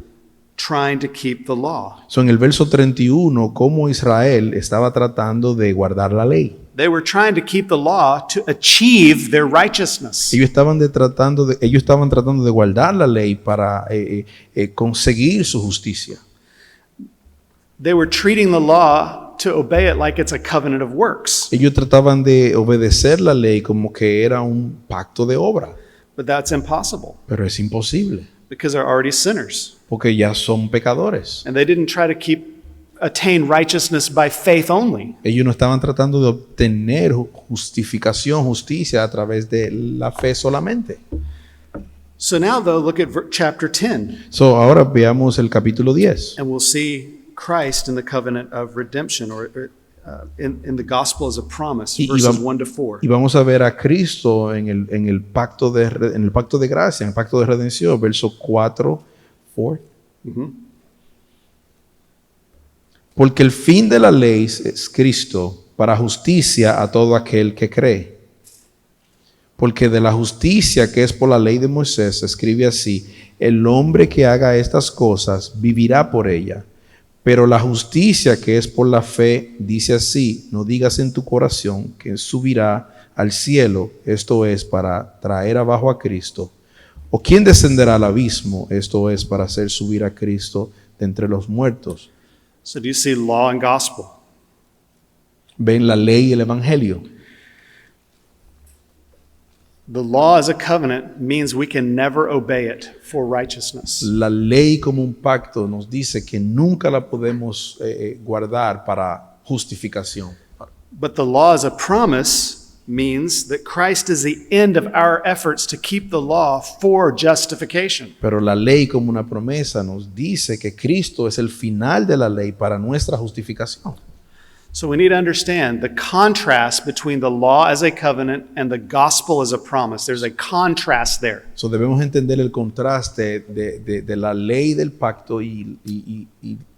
S1: trying to keep the law?
S2: So, en el verso 31, cómo Israel estaba tratando de guardar la ley.
S1: They were trying to keep the law to achieve their righteousness.
S2: Ellos estaban tratando de guardar la ley para conseguir su justicia.
S1: They were treating the law to obey it like it's a covenant of works.
S2: Ellos trataban de obedecer la ley como que era un pacto de obra,
S1: But that's impossible
S2: pero es imposible
S1: because they're already sinners.
S2: porque ya son pecadores.
S1: And they didn't try to attain righteousness by faith only.
S2: Ellos no estaban tratando de obtener justificación, justicia a través de la fe solamente.
S1: So now, though, look at chapter 10,
S2: So, ahora veamos el capítulo 10
S1: and we'll see Christ in the covenant of redemption, or in the gospel as a promise,
S2: Y
S1: verses
S2: vam-
S1: 1 to 4.
S2: y vamos a ver a Cristo en el pacto de gracia, en el pacto de redención, verso 4. Porque el fin de la ley es Cristo para justicia a todo aquel que cree. Porque de la justicia que es por la ley de Moisés se escribe así: el hombre que haga estas cosas vivirá por ella. Pero la justicia que es por la fe dice así: no digas en tu corazón que subirá al cielo, esto es para traer abajo a Cristo. ¿O quién descenderá al abismo? Esto es para hacer subir a Cristo de entre los muertos.
S1: So do you see law and gospel?
S2: Ven la ley y el evangelio.
S1: The law as a covenant means we can never obey it for righteousness.
S2: La ley como un pacto nos dice que nunca la podemos guardar para justificación.
S1: But the law as a promise means that Christ is the end of our efforts to keep the law for justification.
S2: Pero la ley como una promesa nos dice que Cristo es el final de la ley para nuestra justificación.
S1: So we need to understand the contrast between the law as a covenant and the gospel as a promise. There's a contrast there.
S2: So, debemos entender el contraste de la ley del pacto y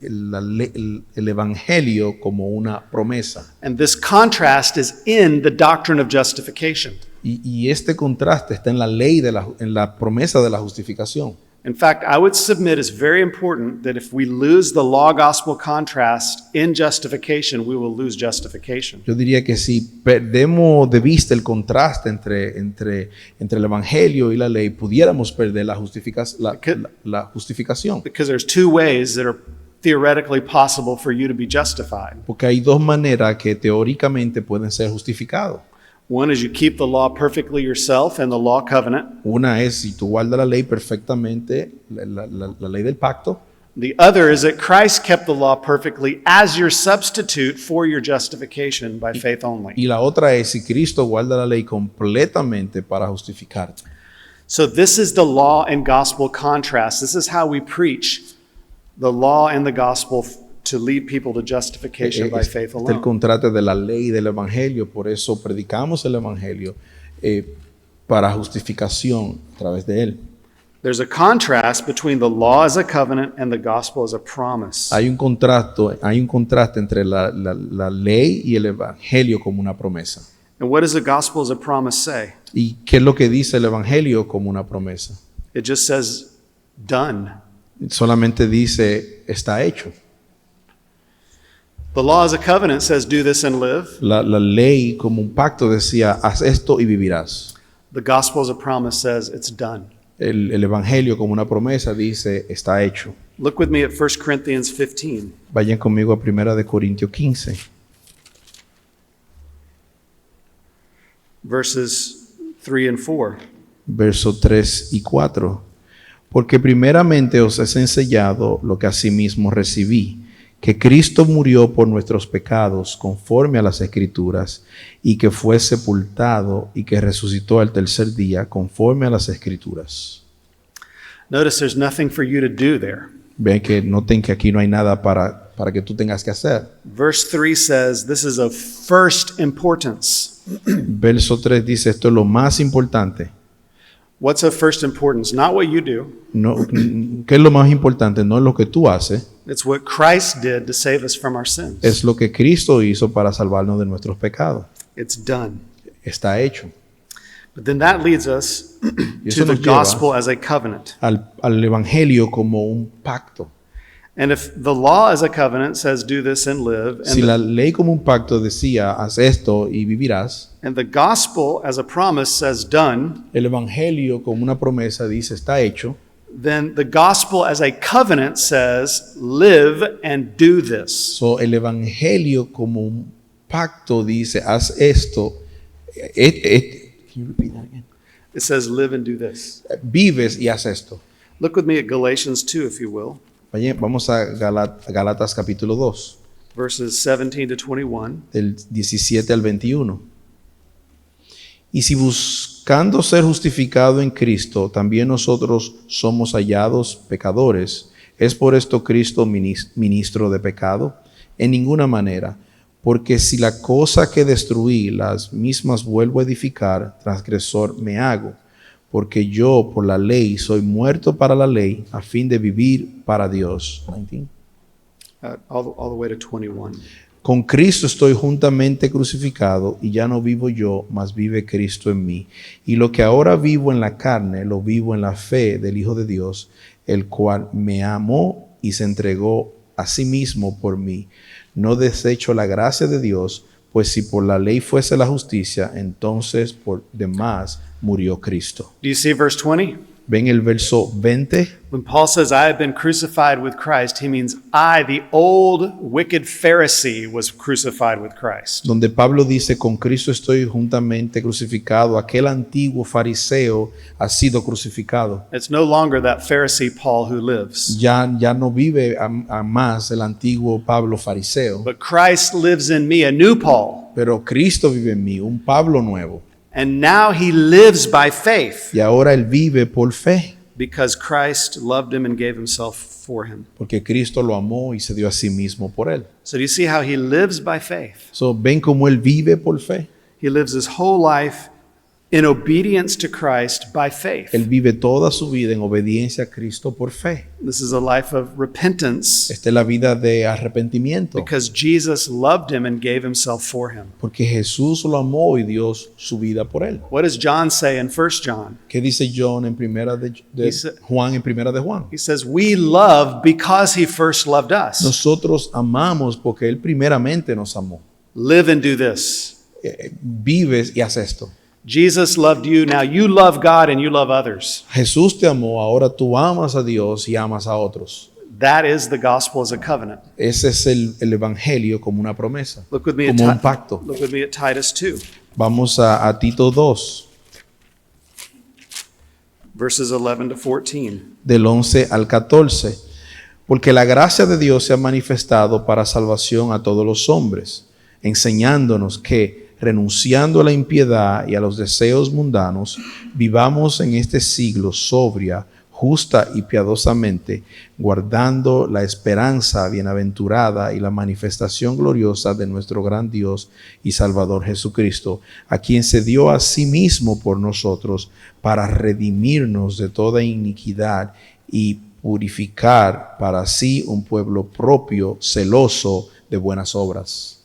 S2: el evangelio como una promesa.
S1: And this contrast is in the doctrine of justification.
S2: Y este contraste está en la ley en la promesa de la justificación.
S1: In fact, I would submit it's very important that if we lose the law-gospel contrast in justification, we will lose justification.
S2: Yo diría que si perdemos de vista el contraste entre el evangelio y la ley, pudiéramos perder la justificación.
S1: Because there's two ways that are theoretically possible for you to be justified.
S2: Porque hay dos maneras que teóricamente pueden ser justificados.
S1: One is you keep the law perfectly yourself and the law covenant.
S2: Una es si tú guardas la ley perfectamente, la ley del pacto.
S1: The other is that Christ kept the law perfectly as your substitute for your justification by faith only.
S2: Y la otra es si Cristo guarda la ley completamente para justificarte.
S1: So this is the law and gospel contrast. This is how we preach the law and the gospel to lead people to justification by faith
S2: El
S1: alone.
S2: contraste de la ley y del evangelio, por eso predicamos el evangelio para justificación a través de él.
S1: There's a contrast between the law as a covenant and the gospel as a promise.
S2: Hay un contraste entre la ley y el evangelio como una promesa.
S1: And what does the gospel as a promise say?
S2: ¿Y qué es lo que dice el evangelio como una promesa?
S1: It just says, done.
S2: Solamente dice, está hecho.
S1: The law as a covenant says, do this and live.
S2: La ley como un pacto decía, haz esto y vivirás.
S1: The gospel as a promise says, it's done.
S2: El evangelio como una promesa dice, está hecho.
S1: Look with me at 1 Corinthians 15.
S2: Vayan conmigo a 1 Corintios 15.
S1: Verses 3 and 4.
S2: Versos 3 y 4. Porque primeramente os he enseñado lo que asimismo recibí, que Cristo murió por nuestros pecados conforme a las Escrituras, y que fue sepultado y que resucitó al tercer día conforme a las Escrituras.
S1: Notice there's nothing for you to do there.
S2: Ven que noten que aquí no hay nada para que tú tengas que hacer.
S1: Verse 3 says, this is of first importance.
S2: Verso 3 dice, esto es lo más importante.
S1: What's of first importance? Not what you do.
S2: No, ¿qué es lo más importante? No es lo que tú haces,
S1: It's what Christ did to save us from our sins.
S2: es lo que Cristo hizo para salvarnos de nuestros pecados.
S1: It's done.
S2: Está hecho.
S1: But then that leads us
S2: Y eso
S1: to the
S2: nos lleva
S1: gospel as a covenant.
S2: al evangelio como un pacto.
S1: And if the law as a covenant says do this and live,
S2: Si la ley como un pacto decía, haz esto y vivirás,
S1: and the gospel as a promise says done,
S2: el evangelio como una promesa dice, está hecho,
S1: then the gospel as a covenant says live and do this.
S2: so el evangelio como un pacto dice, haz esto, can you repeat that again?
S1: It says live and do this.
S2: Vives y haz esto.
S1: Look with me at Galatians 2, if you will,
S2: Vamos a Galatas capítulo 2,
S1: verses 17 to 21.
S2: del 17 al 21. Y si buscando ser justificado en Cristo, también nosotros somos hallados pecadores, ¿es por esto Cristo ministro de pecado? En ninguna manera, porque si la cosa que destruí, las mismas vuelvo a edificar, transgresor me hago. Porque yo por la ley soy muerto para la ley, a fin de vivir para Dios. 19.
S1: All the way to 21.
S2: Con Cristo estoy juntamente crucificado, y ya no vivo yo, mas vive Cristo en mí. Y lo que ahora vivo en la carne, lo vivo en la fe del Hijo de Dios, el cual me amó y se entregó a sí mismo por mí. No desecho la gracia de Dios, pues si por la ley fuese la justicia, entonces por demás murió Cristo.
S1: Do you see verse 20?
S2: ¿Ven el verso 20?
S1: When Paul says, I have been crucified with Christ, he means I, the old wicked Pharisee, was crucified with Christ.
S2: Donde Pablo dice, con Cristo estoy juntamente crucificado, aquel antiguo fariseo ha sido crucificado.
S1: It's no longer that Pharisee Paul who lives,
S2: Ya no vive a más el antiguo Pablo fariseo,
S1: but Christ lives in me, a new Paul.
S2: pero Cristo vive en mí, un Pablo nuevo.
S1: And now he lives by faith.
S2: Y ahora él vive por fe.
S1: because Christ loved him and gave himself for him.
S2: Porque Cristo lo amó y se dio a sí mismo por él.
S1: So do you see how he lives by faith?
S2: So, ven cómo él vive por fe.
S1: He lives his whole life in obedience to Christ by faith.
S2: Él vive toda su vida en obediencia a Cristo por fe.
S1: This is a life of repentance
S2: Esta es la vida de arrepentimiento.
S1: because Jesus loved him and gave himself for him.
S2: Porque Jesús lo amó y dio su vida por él.
S1: What does John say in 1 John?
S2: ¿Qué dice John en primera de
S1: Dice-
S2: Juan en primera de Juan?
S1: He says, "We love because he first loved us."
S2: Nosotros amamos porque él primeramente nos amó.
S1: Live and do this.
S2: Vives y haces esto.
S1: Jesus loved you, now you love God and you love others.
S2: Jesús te amó, ahora tú amas a Dios y amas a otros.
S1: That is the gospel as a covenant.
S2: Ese es el evangelio como una promesa,
S1: Look with me at
S2: como un pacto.
S1: Look with me at Titus 2,
S2: Vamos a Tito 2,
S1: verses 11 to 14.
S2: del 11 al 14. Porque la gracia de Dios se ha manifestado para salvación a todos los hombres, enseñándonos que, renunciando a la impiedad y a los deseos mundanos, vivamos en este siglo sobria, justa y piadosamente, guardando la esperanza bienaventurada y la manifestación gloriosa de nuestro gran Dios y Salvador Jesucristo, a quien se dio a sí mismo por nosotros para redimirnos de toda iniquidad y purificar para sí un pueblo propio, celoso de buenas obras.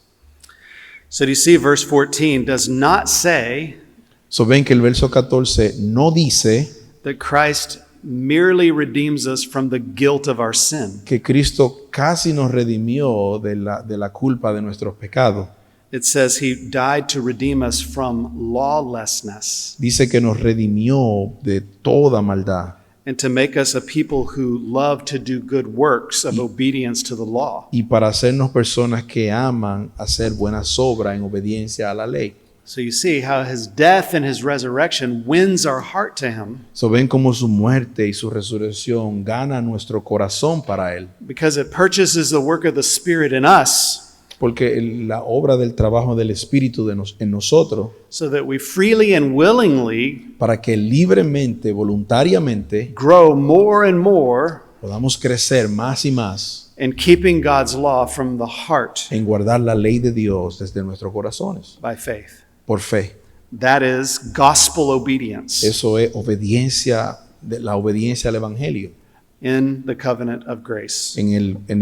S1: So do you see verse 14 does not say
S2: So ven que el verso 14 no dice
S1: that Christ merely redeems us from the guilt of our sin.
S2: que Cristo casi nos redimió de la culpa de nuestros pecados.
S1: It says he died to redeem us from lawlessness
S2: Dice que nos redimió de toda maldad
S1: and to make us a people who love to do good works of obedience to the law.
S2: y para hacernos personas que aman hacer buenas obras en obediencia a la ley.
S1: So you see how his death and his resurrection wins our heart to him
S2: So ven como su muerte y su resurrección gana nuestro corazón para él.
S1: because it purchases the work of the Spirit in us
S2: Porque la obra del trabajo del Espíritu en nosotros,
S1: so that we freely and willingly
S2: para que libremente, voluntariamente,
S1: grow more and more
S2: podamos crecer más y más
S1: in keeping God's law from the heart
S2: en guardar la ley de Dios desde nuestros corazones,
S1: by faith.
S2: por fe.
S1: That is gospel obedience
S2: Eso es obediencia, la obediencia al Evangelio,
S1: in the covenant of grace.
S2: en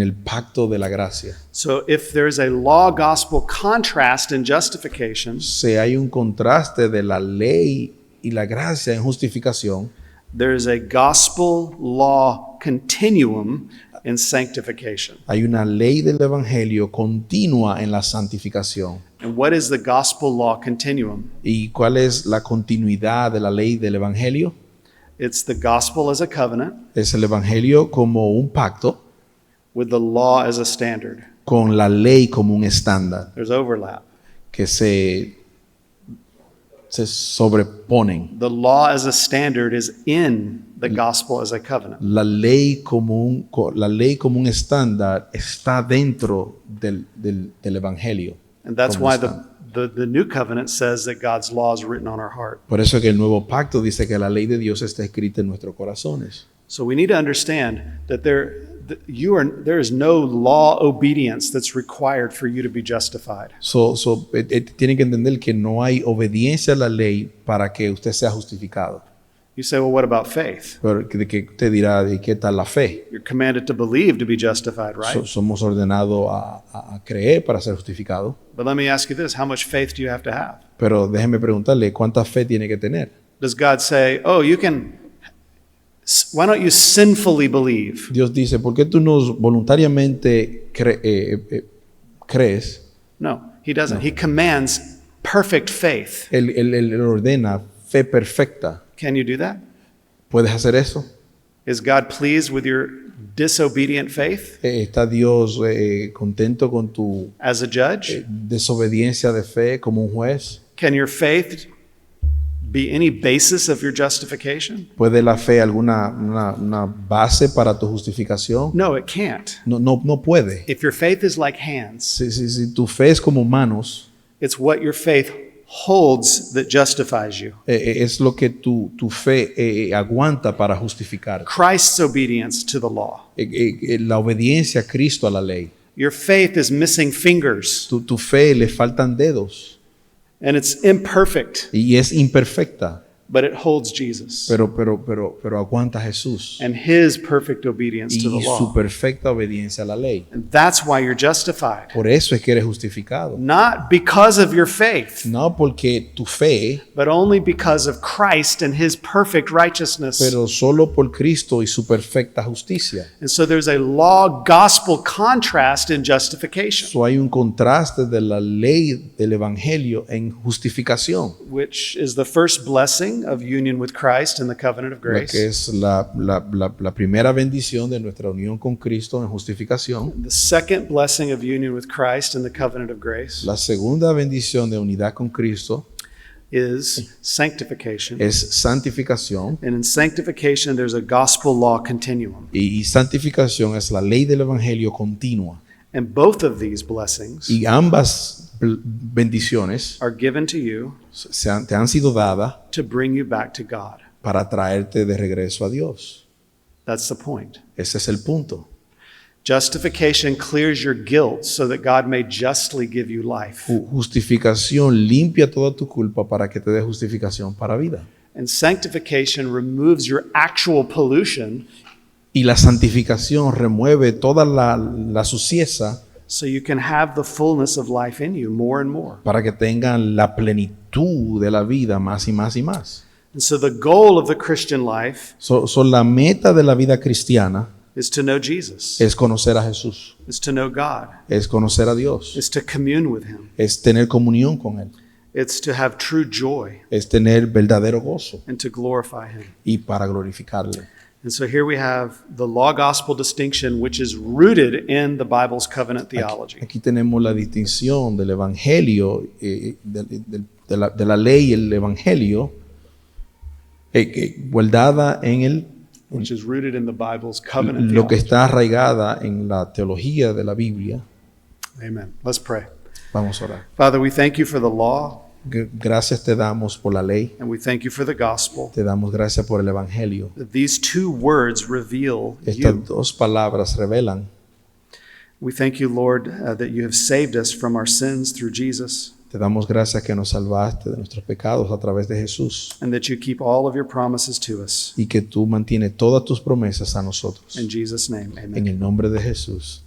S2: el pacto de la gracia.
S1: So if there's a law-gospel contrast in justification,
S2: Si hay un contraste de la ley y la gracia en justificación,
S1: there is a gospel-law continuum in sanctification.
S2: hay una ley del Evangelio continua en la santificación.
S1: And what is the gospel-law continuum?
S2: ¿Y cuál es la continuidad de la ley del Evangelio?
S1: It's the gospel as a covenant
S2: Es el Evangelio como un pacto
S1: with the law as a standard.
S2: con la ley como un estándar
S1: There's overlap.
S2: que se sobreponen.
S1: The law as a standard is in the gospel as a covenant.
S2: La ley como un estándar está dentro del Evangelio.
S1: And that's
S2: como
S1: why
S2: estándar.
S1: the new covenant says that God's law is written on our heart.
S2: Por eso es que el nuevo pacto dice que la ley de Dios está escrita en nuestros corazones.
S1: So we need to understand that there is no law obedience that's required for you to be justified.
S2: Tienen que entender que no hay obediencia a la ley para que usted sea justificado.
S1: You say, well, what about faith?
S2: Pero de que usted dirá, ¿de qué tal la fe?
S1: You're commanded to believe to be justified, right?
S2: Somos ordenados a creer para ser justificados.
S1: But let me ask you this, how much faith do you have to have?
S2: Pero déjeme preguntarle, ¿cuánta fe tiene que tener?
S1: Does God say, oh, why don't you sinfully believe?
S2: Dios dice, ¿por qué tú no voluntariamente crees?
S1: No, he doesn't. He commands perfect faith.
S2: Él ordena fe perfecta.
S1: Can you do that?
S2: ¿Puedes hacer eso?
S1: Is God pleased with your disobedient faith
S2: ¿Está Dios contento con tu
S1: as a judge?
S2: desobediencia de fe como un juez?
S1: Can your faith be any basis of your justification?
S2: ¿Puede la fe alguna una base para tu justificación?
S1: No, it can't.
S2: No puede.
S1: If your faith is like hands,
S2: Si tu fe es como manos,
S1: it's what your faith holds that justifies you.
S2: Es lo que tu fe aguanta para justificar.
S1: Christ's obedience to the law.
S2: La obediencia a Cristo a la ley.
S1: Your faith is missing fingers,
S2: Tu fe le faltan dedos
S1: and it's imperfect,
S2: y es imperfecta,
S1: but it holds Jesus
S2: pero aguanta a Jesús
S1: and his perfect obedience to the
S2: y su
S1: law.
S2: perfecta obediencia a la ley.
S1: And that's why you're justified.
S2: Por eso es que eres justificado.
S1: Not because of your faith,
S2: No porque tu fe,
S1: but only because of Christ and his perfect righteousness.
S2: pero solo por Cristo y su perfecta justicia.
S1: And so there's a law gospel contrast in justification,
S2: So hay un contraste de la ley del evangelio en justificación,
S1: which is the first blessing of union with Christ in the covenant of
S2: la
S1: grace.
S2: que es la primera bendición de nuestra unión con Cristo en justificación.
S1: The second blessing of union with Christ in the covenant of grace
S2: La segunda bendición de unidad con Cristo
S1: is sanctification.
S2: es santificación,
S1: And in sanctification, there's a gospel law continuum.
S2: y santificación es la ley del evangelio continua.
S1: And both of these blessings
S2: Y ambas bendiciones
S1: are given to you
S2: te han sido dadas
S1: to bring you back to God.
S2: para traerte de regreso a Dios.
S1: That's the point.
S2: Ese es el punto.
S1: Justification clears your guilt so that God may justly give you life.
S2: Justificación limpia toda tu culpa para que te dé justificación para vida.
S1: And sanctification removes your actual pollution
S2: Y la santificación remueve toda la suciedad
S1: so you can have the fullness of life in you more and more.
S2: para que tengan la plenitud de la vida más y más y más.
S1: And so the goal of the Christian life
S2: La meta de la vida cristiana
S1: is to know Jesus,
S2: es conocer a Jesús,
S1: is to know God,
S2: es conocer a Dios,
S1: is to commune with him.
S2: es tener comunión con Él,
S1: It's to have true joy
S2: es tener verdadero gozo
S1: and to glorify him.
S2: y para glorificarle.
S1: And so here we have the law gospel distinction, which is rooted in the Bible's covenant theology.
S2: Aquí tenemos la distinción del evangelio, de la ley y el evangelio, guardada en
S1: Which is rooted in the Bible's covenant
S2: lo que
S1: theology.
S2: está arraigada en la teología de la Biblia.
S1: Amen. Let's pray.
S2: Vamos a orar.
S1: Father, we thank you for the law,
S2: Gracias te damos por la ley,
S1: and we thank you for the gospel.
S2: te damos gracias por el evangelio.
S1: These two words reveal
S2: Estas
S1: you.
S2: dos palabras revelan.
S1: We thank you, Lord, that you have saved us from our sins through Jesus,
S2: Te damos gracias que nos salvaste de nuestros pecados a través de Jesús
S1: and that you keep all of your promises to us.
S2: y que tú mantienes todas tus promesas a nosotros.
S1: In Jesus' name,
S2: En
S1: amen.
S2: el nombre de Jesús.